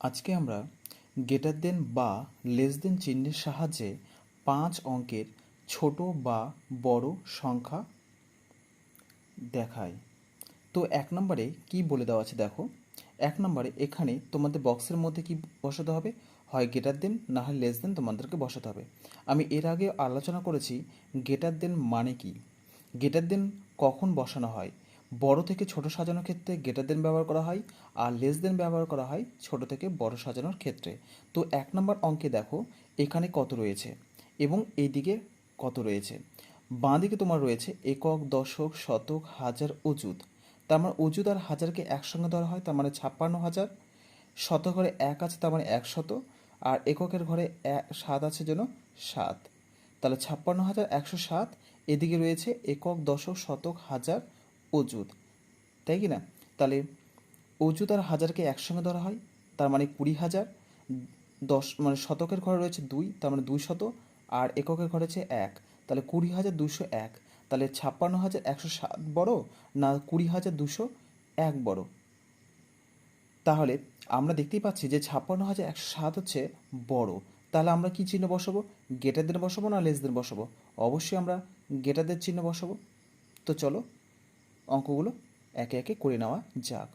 আজকে আমরা greater than বা লেস দেন চিহ্নের সাহায্যে 5 অঙ্কের ছোট বা বড় সংখ্যা দেখাই। তো 1 নম্বরে কি বলে দেওয়া আছে দেখো। 1 নম্বরে এখানে তোমাদের বক্সের মধ্যে কি বসাতে হবে, হয় গ্রেটার দেন না হয় লেস দেন তোমাদেরকে বসাতে হবে। আমি এর আগে আলোচনা করেছি গ্রেটার দেন মানে কি, গ্রেটার দেন কখন বসানো হয়। বড় থেকে ছোট সাজানোর ক্ষেত্রে গ্রেটার দেন ব্যবহার করা হয়, আর লেস দেন ব্যবহার করা হয় ছোট থেকে বড় সাজানোর ক্ষেত্রে। তো 1 নম্বর অঙ্কে দেখো এখানে কত রয়েছে এবং এইদিকে কত রয়েছে। বাঁ দিকে তোমার রয়েছে একক, দশক, শতক, হাজার, অযুত। তার মানে অযুত আর হাজারকে একসঙ্গে ধরা হয়, তার মানে 56,000। শত ঘরে 1 আছে, তার মানে 100। আর এককের ঘরে 7 আছে, জন্য 7। তাহলে 56,107। এদিকে রয়েছে একক, দশক, শতক, হাজার, অযুত, তাই কি না? তাহলে অযুত আর হাজারকে একসঙ্গে ধরা হয়, তার মানে 20,000। মানে শতকের ঘরে রয়েছে 2, তার মানে 200। আর এককের ঘরে রয়েছে 1, তাহলে 20,201। তাহলে 56,107 বড় না 20,201 বড়? তাহলে আমরা দেখতেই পাচ্ছি যে 56,107 হচ্ছে বড়। তাহলে আমরা কি চিহ্ন বসাবো, গ্রেটার দেন বসাবো না লেস দেন বসাবো? অবশ্যই আমরা গ্রেটার দেন চিহ্ন বসাবো। তো চলো অঙ্কগুলো একে একে করে নেওয়া যাক।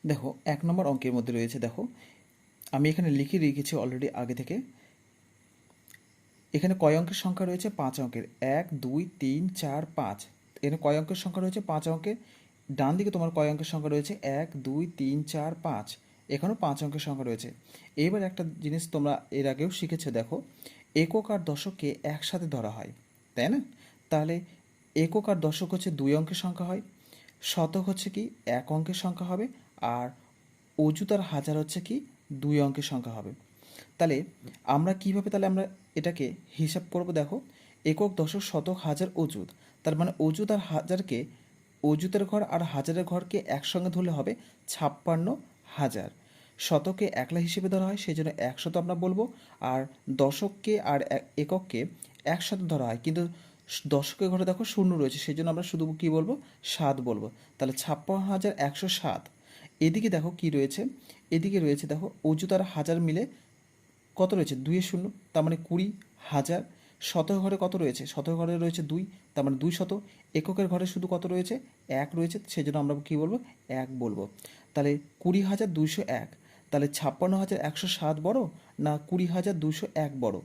দেখো 1 নম্বর অঙ্কের মধ্যে রয়েছে, দেখো আমি এখানে লিখে রেখেছি অলরেডি আগে থেকে। এখানে কয় অঙ্কের সংখ্যা রয়েছে? 5 অঙ্কের। 1 2 3 4 5। এখানে কয় অঙ্কের সংখ্যা রয়েছে? 5 অঙ্কের। ডান দিকে তোমার কয় অঙ্কের সংখ্যা রয়েছে? 1 2 3 4 5। এখানেও 5 অঙ্কের সংখ্যা রয়েছে। এবার একটা জিনিস তোমরা এর আগেও শিখেছো, দেখো একক আর দশককে একসাথে ধরা হয়, তাই না? তাহলে একক আর দশক হচ্ছে 2 অঙ্কের সংখ্যা হয়, শতক হচ্ছে কি 1 অঙ্কের সংখ্যা হবে, আর অযুত আর হাজার হচ্ছে কি 2 অঙ্কের সংখ্যা হবে। তাহলে আমরা কিভাবে তাহলে আমরা এটাকে হিসাব করব? দেখো একক, দশক, শতক, হাজার, অযুত। তার মানে অযুত আর হাজারকে, অযুতের ঘর আর হাজারের ঘরকে একসঙ্গে ধরলে হবে 56,000। শতকে একলা হিসেবে ধরা হয়, সেই জন্য 100 আমরা বলবো। আর দশককে আর একককে একসাথে ধরা হয়, কিন্তু দশকের ঘরে দেখো শূন্য রয়েছে, সেই জন্য আমরা শুধু কি বলবো? 7 বলবো। তাহলে 56,107। এদিকে দেখো কি রয়েছে, এদিকে রয়েছে দেখো অযুত আর হাজার মিলে কত রয়েছে? 2 শূন্য, তার মানে 20,000। শতক ঘরে কত রয়েছে? শতক ঘরে রয়েছে 2, তার মানে 200। এককের ঘরে শুধু কত রয়েছে? 1 রয়েছে, সেই জন্য আমরা কী বলবো? 1 বলবো। তাহলে 20,201। তাহলে 56,107 বড় না 20,201 বড়?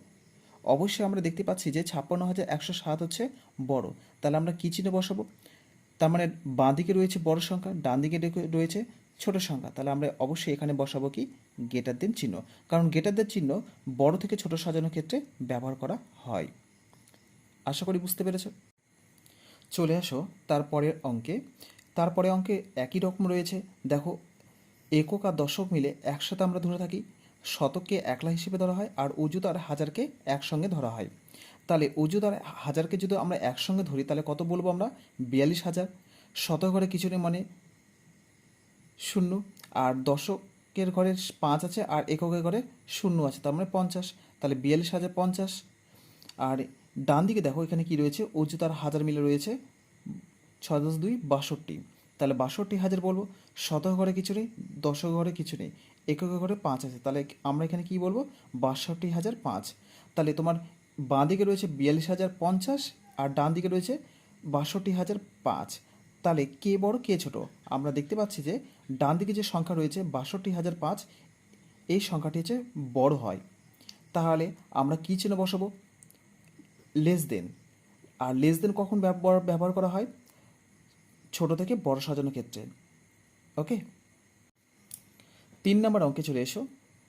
অবশ্যই আমরা দেখতে পাচ্ছি যে 56,107 হচ্ছে বড়। তাহলে আমরা কী চিহ্ন বসাবো? তার মানে বাঁ দিকে রয়েছে বড় সংখ্যা, ডান দিকে রয়েছে ছোট সংখ্যা। তাহলে আমরা অবশ্যই এখানে বসাবো কি? গ্রেটার দেন চিহ্ন। কারণ গ্রেটার দেন চিহ্ন বড় থেকে ছোট সাজানোর ক্ষেত্রে ব্যবহার করা হয়। আশা করি বুঝতে পেরেছ। চলে আসো তারপরের অঙ্কে। তারপরে অঙ্কে একই রকম রয়েছে, দেখো একক আর দশক মিলে একসাথে আমরা ধরে থাকি, শতককে একলা হিসেবে ধরা হয়, আর অযুত আর হাজারকে একসঙ্গে ধরা হয়। তাহলে অযুত আর হাজারকে যদি আমরা একসঙ্গে ধরি তাহলে কত বলবো আমরা? 42,000। শতক ঘরে কিছু নেই, মানে শূন্য। আর দশকের ঘরে 5 আছে, আর এককের ঘরে শূন্য আছে, তার মানে 50। তাহলে 42,050। আর ডান দিকে দেখো এখানে কি রয়েছে? অযুত আর হাজার মিলে রয়েছে 6 10 2 62। তাহলে 62,000 বলবো। শতক ঘরে কিছু নেই, দশক ঘরে কিছু নেই, এককের ঘরে 5 আছে, তাহলে আমরা এখানে কি বলবো? 62,005। তাহলে তোমার বাঁ দিকে রয়েছে 42,050, আর ডান দিকে রয়েছে 62,005। তাহলে কে বড় কে ছোট? আমরা দেখতে পাচ্ছি যে ডান দিকে যে সংখ্যা রয়েছে 62,005, এই সংখ্যাটি হচ্ছে বড় হয়। তাহলে আমরা কী চিহ্ন বসাবো? Less than. আর লেস দেন কখন ব্যবহার করা হয়? ছোট থেকে বড় সাজানোর ক্ষেত্রে। ওকে, 3 নম্বর অঙ্কে চলে এসো।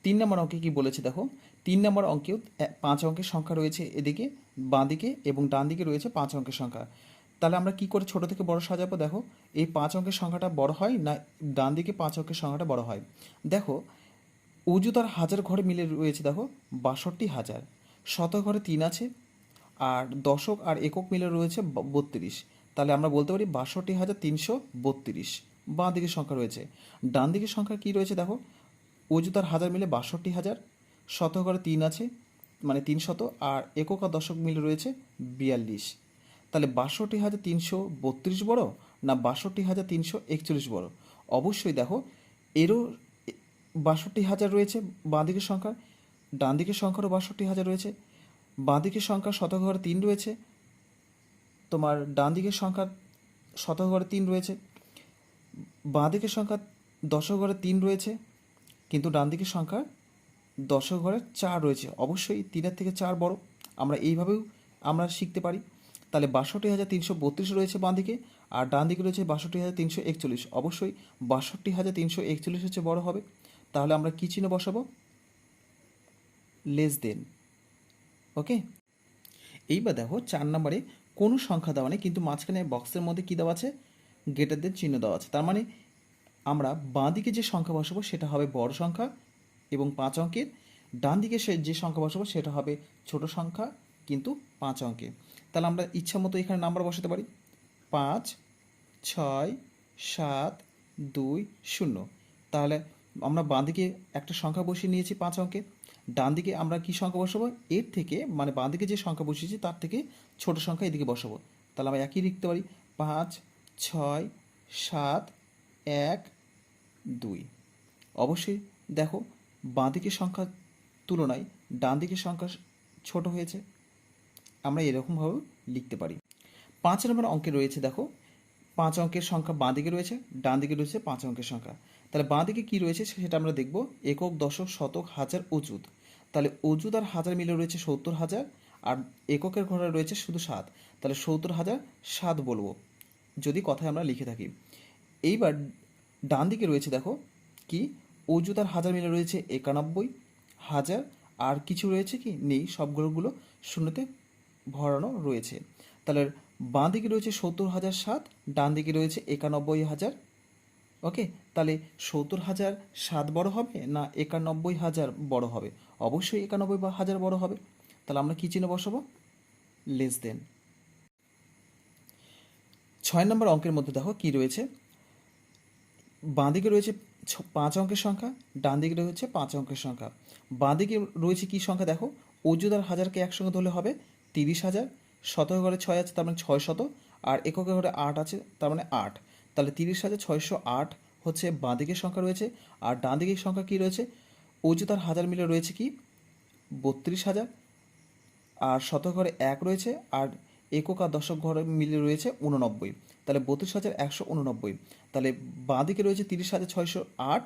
3 নম্বর অঙ্কে কি বলেছে দেখো। 3 নম্বর অঙ্কেও 5 অঙ্কের সংখ্যা রয়েছে এদিকে বাঁ দিকে, এবং ডান দিকে রয়েছে 5 অঙ্কের সংখ্যা। তাহলে আমরা কি করে ছোট থেকে বড় সাজাবো? দেখো এই 5 অঙ্কের সংখ্যাটা বড় হয় না ডান দিকে 5 অঙ্কের সংখ্যাটা বড় হয়? দেখো অযুত আর হাজার ঘরে মিলে রয়েছে দেখো 62,000। শতক ঘরে 3 আছে, আর দশক আর একক মিলে রয়েছে 32। তাহলে আমরা বলতে পারি 62,332 বাঁ দিকের সংখ্যা রয়েছে। ডান দিকের সংখ্যা কি রয়েছে দেখো, অযুত আর হাজার মিলে 62,000। শতক ঘরে 3 আছে, মানে 300, আর একক আর দশক মিলে রয়েছে 42। তাহলে 62,332 বড় না 62,341 বড়? অবশ্যই দেখো এরও 62,000 রয়েছে বাঁ দিকের সংখ্যা, ডান দিকের সংখ্যারও 62,000 রয়েছে। বাঁ দিকের সংখ্যা শতক ঘরে 3 রয়েছে, তোমার ডান দিকের সংখ্যা শতক ঘরে 3 রয়েছে। বাঁ দিকের সংখ্যা দশক ঘরে 3 রয়েছে, কিন্তু ডান দিকের সংখ্যা দশক ঘরে 4 রয়েছে। অবশ্যই 3-এর থেকে 4 বড়। আমরা এইভাবেও আমরা শিখতে পারি। তাহলে 62,332 রয়েছে বাঁ দিকে, আর ডান দিকে রয়েছে 62,341। অবশ্যই 62,341 হচ্ছে বড় হবে। তাহলে আমরা কী চিহ্ন বসাবো? Less than. ওকে, এইবার দেখো 4 নম্বরে কোনো সংখ্যা দেওয়া নেই, কিন্তু মাঝখানে বক্সের মধ্যে কী দেওয়া আছে? গ্রেটার দেন চিহ্ন দেওয়া আছে। তার মানে আমরা বাঁ দিকে যে সংখ্যা বসাবো সেটা হবে বড় সংখ্যা এবং 5 অঙ্কের, ডান দিকে যে সংখ্যা বসাবো সেটা হবে ছোট সংখ্যা কিন্তু 5 অঙ্কের। তাহলে আমরা ইচ্ছা মতো এখানে নাম্বার বসাতে পারি, 5, 6, 7, 2, 0। তাহলে আমরা বাঁ দিকে একটা সংখ্যা বসিয়ে নিয়েছি 5 অঙ্কের, ডান দিকে আমরা কি সংখ্যা বসাবো? এর থেকে মানে বাঁ দিকে যে সংখ্যা বসিয়েছি তার থেকে ছোট সংখ্যা এদিকে বসাবো। তাহলে আমরা একই লিখতে পারি, 5, 6, 7, 1, 2। অবশ্যই দেখো বাঁ দিকের সংখ্যার তুলনায় ডান দিকের সংখ্যা ছোট হয়েছে। আমরা এরকমভাবে লিখতে পারি। 5 নম্বর অঙ্কে রয়েছে দেখো 5 অঙ্কের সংখ্যা বাঁ দিকে রয়েছে, ডান দিকে রয়েছে 5 অঙ্কের সংখ্যা। তাহলে বাঁ দিকে কী রয়েছে সেটা আমরা দেখব, একক, দশক, শতক, হাজার, অযুত। তাহলে অযুত আর হাজার মিলে রয়েছে 70,000, আর এককের ঘরে রয়েছে শুধু 7। তাহলে 70,007 বলবো যদি কথায় আমরা লিখে থাকি। এইবার ডান দিকে রয়েছে দেখো কি, অযুত আর হাজার মিলে রয়েছে 91,000, আর কিছু রয়েছে কি নেই, সবগুলোগুলো শূন্যতে ভরানো রয়েছে। তাহলে বাঁ দিকে রয়েছে 70,007, ডান দিকে রয়েছে 91,000। ওকে, তাহলে 70,007 বড় হবে না 91,000 বড় হবে? অবশ্যই 91,000 বড় হবে। তাহলে আমরা কী চিহ্ন বসাবো? Less than. 6 নম্বর অঙ্কের মধ্যে দেখো কি রয়েছে, বাঁ দিকে রয়েছে 5 অঙ্কের সংখ্যা, ডান দিকে রয়েছে 5 অঙ্কের সংখ্যা। বাঁ দিকে রয়েছে কি সংখ্যা দেখো, অযুত আর হাজারকে একসঙ্গে ধরলে হবে 30,000, শতক ঘরে 6 আছে তার মানে 600, আর এককের ঘরে 8 আছে তার মানে 8। তাহলে 30,608 হচ্ছে বাঁ দিকের সংখ্যা রয়েছে, আর ডান দিকের সংখ্যা কি রয়েছে? অযুত আর হাজার মিলে রয়েছে কি 32,000, আর শতক ঘরে 1 রয়েছে, আর একক আর দশক ঘরে মিলে রয়েছে 89। তাহলে 32,189। তাহলে বাঁ দিকে রয়েছে 30,608,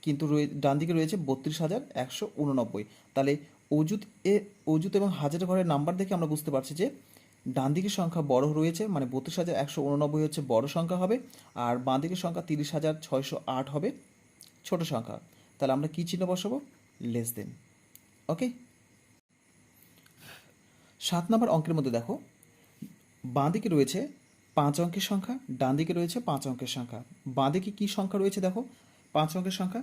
কিন্তু ডান দিকে রয়েছে 32,189। তাহলে অযুত এবং হাজার ঘরের নাম্বার দেখে আমরা বুঝতে পারছি যে ডান দিকের সংখ্যা বড় রয়েছে, মানে 32,189 হচ্ছে বড় সংখ্যা হবে, আর বাঁ দিকের সংখ্যা 30,608 হবে ছোট সংখ্যা। তাহলে আমরা কী চিহ্ন বসাবো? Less than. ওকে, 7 নম্বর অঙ্কের মধ্যে দেখো বাঁ দিকে রয়েছে 5 অঙ্কের সংখ্যা, ডান দিকে রয়েছে 5 অঙ্কের সংখ্যা। বাঁ দিকে কী সংখ্যা রয়েছে দেখো, 5 অঙ্কের সংখ্যা,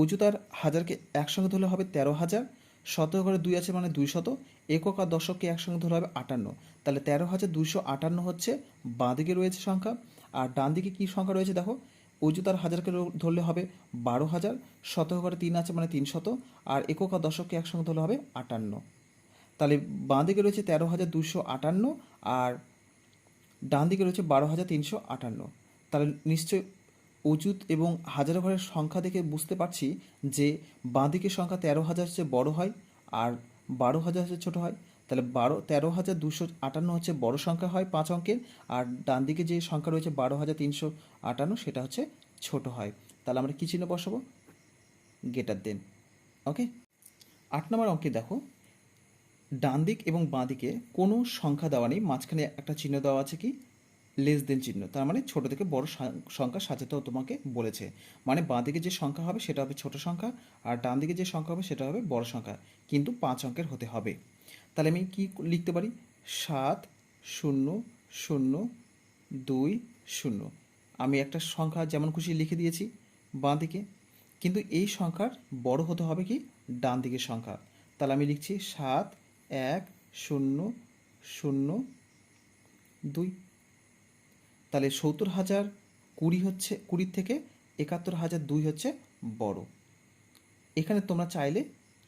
অযুত আর হাজারকে একসঙ্গে ধরলে হবে 13,000, শতক ঘরে 2 আছে মানে 200, একক আর দশককে একসঙ্গে ধরলে হবে 58। তাহলে 13,258 হচ্ছে বাঁ দিকে রয়েছে সংখ্যা। আর ডান দিকে কী সংখ্যা রয়েছে দেখো, অযুত আর হাজারকে ধরলে হবে 12,000, শতক ঘরে 3 আছে মানে 300, আর একক আর দশককে একসঙ্গে ধরলে হবে 58। তাহলে বাঁ দিকে রয়েছে 13,258, আর ডান দিকে রয়েছে 12,358। তাহলে নিশ্চয়ই অযুত এবং হাজার ঘরের সংখ্যা দেখে বুঝতে পারছি যে বাঁ দিকের সংখ্যা 13,000 হচ্ছে বড় হয়, আর 12,000 হচ্ছে ছোটো হয়। তাহলে 13,258 হচ্ছে বড় সংখ্যা হয় 5 অঙ্কের, আর ডান দিকে যে সংখ্যা রয়েছে 12,358 সেটা হচ্ছে ছোট হয়। তাহলে আমরা কী চিহ্ন বসাবো? Greater than. ওকে, 8 নম্বর অঙ্কে দেখো ডান দিক এবং বাঁ দিকে কোনো সংখ্যা দেওয়া নেই, মাঝখানে একটা চিহ্ন দেওয়া আছে কি, লেস দেন চিহ্ন। তার মানে ছোট থেকে বড় সংখ্যা সাজাতেও তোমাকে বলেছে। মানে বাঁ দিকে যে সংখ্যা হবে সেটা হবে ছোট সংখ্যা, আর ডান দিকে যে সংখ্যা হবে সেটা হবে বড় সংখ্যা, কিন্তু 5 অঙ্কের হতে হবে। তাহলে আমি কি লিখতে পারি? 7, 0, 0, 2, 0। আমি একটা সংখ্যা যেমন খুশি লিখে দিয়েছি বাঁ দিকে, কিন্তু এই সংখ্যার বড় হতে হবে কি ডান দিকের সংখ্যা। তাহলে আমি লিখছি 7, 1, 0, 0, 2। তাহলে 70,020 হচ্ছে 20 থেকে 71,002 হচ্ছে বড়। এখানে তোমরা চাইলে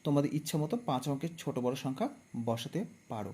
তোমাদের ইচ্ছা মতো 5 অঙ্কের ছোট বড় সংখ্যা বসাতে পারো।